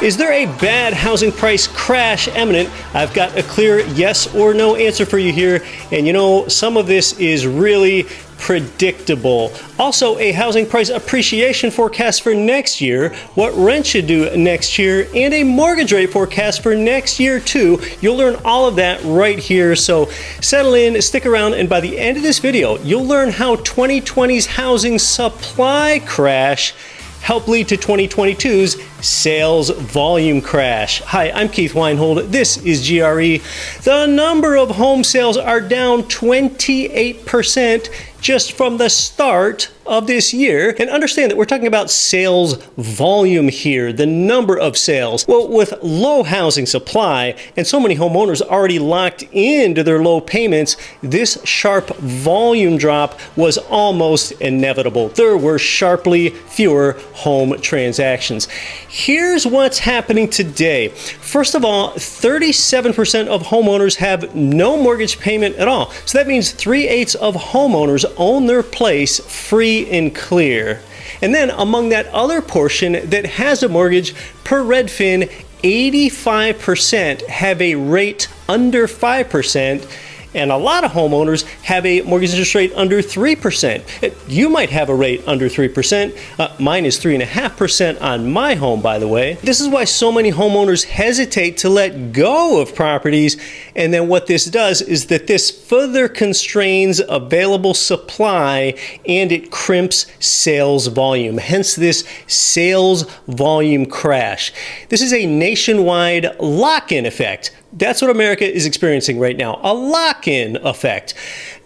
Is there a bad housing price crash imminent? I've got a clear yes or no answer for you here. And you know, some of this is really predictable. Also, a housing price appreciation forecast for next year, what rent should do next year, and a mortgage rate forecast for next year too. You'll learn all of that right here. So settle in, stick around, and by the end of this video, you'll learn how 2020's housing supply crash help lead to 2022's sales volume crash. Hi, I'm Keith Weinhold. This is GRE. The number of home sales are down 28% just from the start of this year. And understand that we're talking about sales volume here, the number of sales. Well, with low housing supply and so many homeowners already locked into their low payments, this sharp volume drop was almost inevitable. There were sharply fewer home transactions. Here's what's happening today. First of all, 37% of homeowners have no mortgage payment at all. So that means 3/8 of homeowners own their place free and clear. And then among that other portion that has a mortgage, per Redfin, 85% have a rate under 5%. And a lot of homeowners have a mortgage interest rate under 3%. You might have a rate under 3%. Mine is 3.5% on my home, by the way. This is why so many homeowners hesitate to let go of properties. And then what this does is that this further constrains available supply and it crimps sales volume. Hence this sales volume crash. This is a nationwide lock-in effect. That's what America is experiencing right now, a lock-in effect.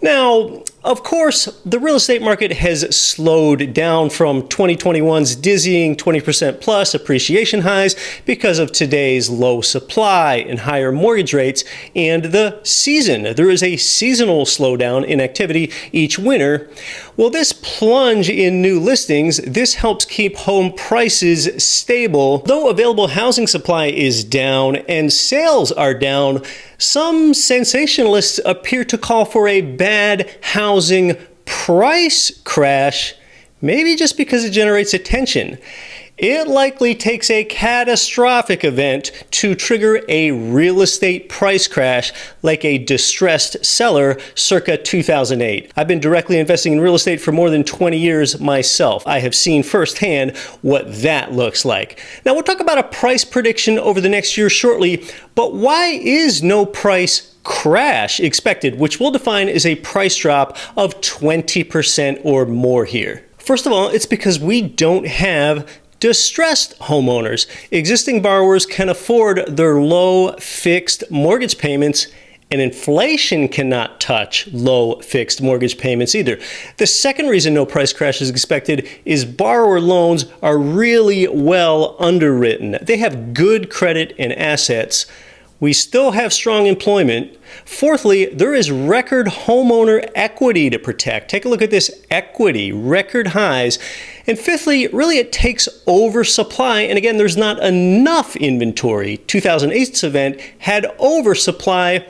Now, of course, the real estate market has slowed down from 2021's dizzying 20% plus appreciation highs because of today's low supply and higher mortgage rates and the season. There is a seasonal slowdown in activity each winter. Well, this plunge in new listings, this helps keep home prices stable. Though available housing supply is down and sales are down, some sensationalists appear to call for a bad housing price crash, maybe just because it generates attention. It likely takes a catastrophic event to trigger a real estate price crash like a distressed seller circa 2008. I've been directly investing in real estate for more than 20 years myself. I have seen firsthand what that looks like. Now we'll talk about a price prediction over the next year shortly, but why is no price crash expected, which we'll define as a price drop of 20% or more here? First of all, it's because we don't have distressed homeowners. Existing borrowers can afford their low fixed mortgage payments, and inflation cannot touch low fixed mortgage payments either. The second reason no price crash is expected is borrower loans are really well underwritten. They have good credit and assets. We still have strong employment. Fourthly, there is record homeowner equity to protect. Take a look at this equity, record highs. And fifthly, really it takes oversupply. And again, there's not enough inventory. 2008's event had oversupply.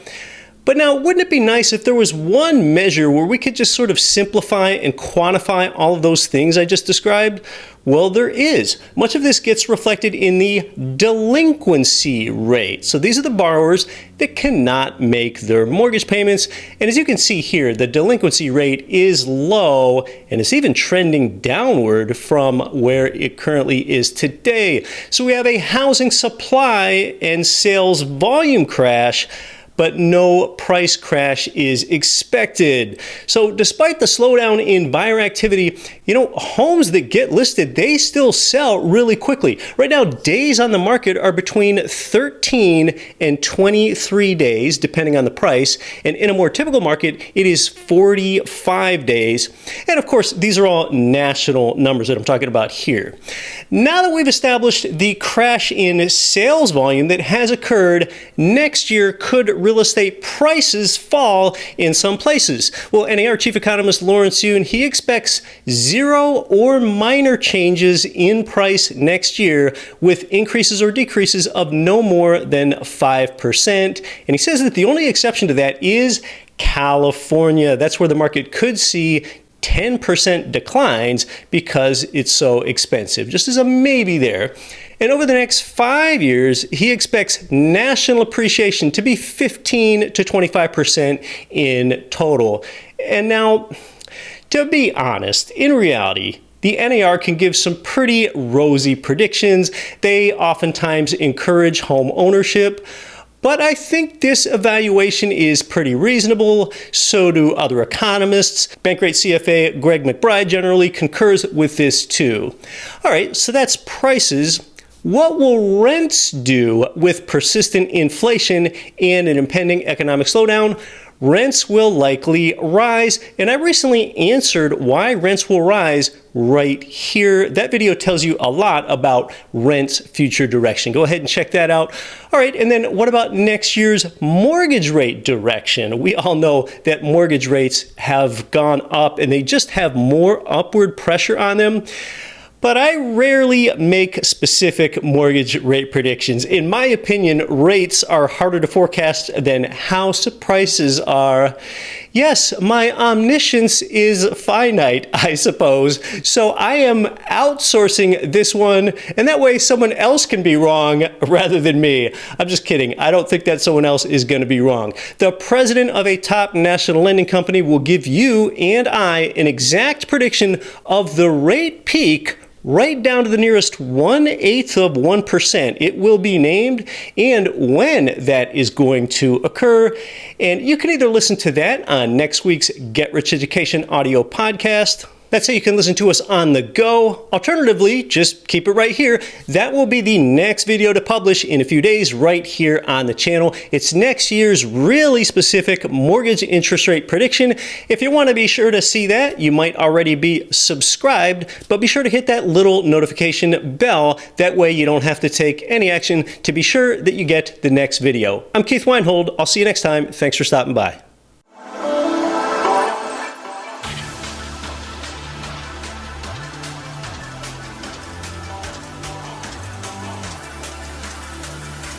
But now, wouldn't it be nice if there was one measure where we could just sort of simplify and quantify all of those things I just described? Well, there is. Much of this gets reflected in the delinquency rate. So these are the borrowers that cannot make their mortgage payments. And as you can see here, the delinquency rate is low and it's even trending downward from where it currently is today. So we have a housing supply and sales volume crash, but no price crash is expected. So despite the slowdown in buyer activity, you know, homes that get listed, they still sell really quickly. Right now, days on the market are between 13 and 23 days, depending on the price. And in a more typical market, it is 45 days. And of course, these are all national numbers that I'm talking about here. Now that we've established the crash in sales volume that has occurred, next year could real estate prices fall in some places. Well, NAR Chief Economist Lawrence Yun, he expects 0 or minor changes in price next year with increases or decreases of no more than 5%. And he says that the only exception to that is California. That's where the market could see 10% declines because it's so expensive. Just as a maybe there. And over the next 5 years, he expects national appreciation to be 15 to 25% in total. And now, to be honest, in reality, the NAR can give some pretty rosy predictions. They oftentimes encourage home ownership. But I think this evaluation is pretty reasonable. So do other economists. Bankrate CFA Greg McBride generally concurs with this too. All right, so that's prices. What will rents do with persistent inflation and an impending economic slowdown? Rents will likely rise, and I recently answered why rents will rise right here. That video tells you a lot about rent's future direction. Go ahead and check that out. All right, and then what about next year's mortgage rate direction? We all know that mortgage rates have gone up and they just have more upward pressure on them. But I rarely make specific mortgage rate predictions. In my opinion, rates are harder to forecast than house prices are. Yes, my omniscience is finite, I suppose. So I am outsourcing this one, and that way someone else can be wrong rather than me. I'm just kidding. I don't think that someone else is going to be wrong. The president of a top national lending company will give you and I an exact prediction of the rate peak right down to the nearest 1/8 of 1%. It will be named and when that is going to occur. And you can either listen to that on next week's Get Rich Education audio podcast. That's how you can listen to us on the go. Alternatively, just keep it right here. That will be the next video to publish in a few days right here on the channel. It's next year's really specific mortgage interest rate prediction. If you want to be sure to see that, you might already be subscribed, but be sure to hit that little notification bell. That way you don't have to take any action to be sure that you get the next video. I'm Keith Weinhold. I'll see you next time. Thanks for stopping by.